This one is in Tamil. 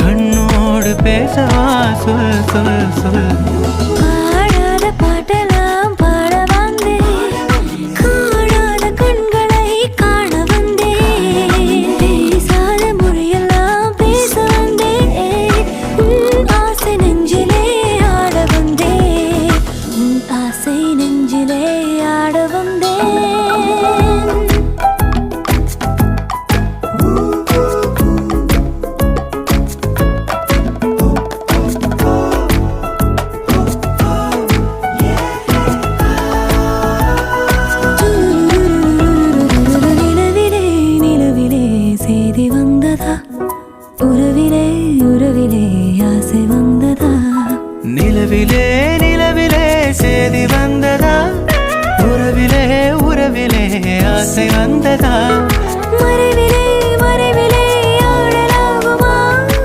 கண்ணோடு பேசவா சொல் சொல் சொல். பாடாத பாட்டெல்லாம் பாட வந்தேன், காணாத கண்களை காண வந்தேன், பேசாத மொழியெல்லாம் பேச வந்தேன், உன் ஆசை நெஞ்சிலே ஆட வந்தேன், உன் ஆசை நெஞ்சிலே ஆட வந்தேன். செய்தி வந்ததா, உறவிலே உறவிலே ஆசை வந்ததா, நிலவிலே நிலவிலே செய்தி வந்ததா, உறவிலே உறவிலே ஆசை வந்ததா.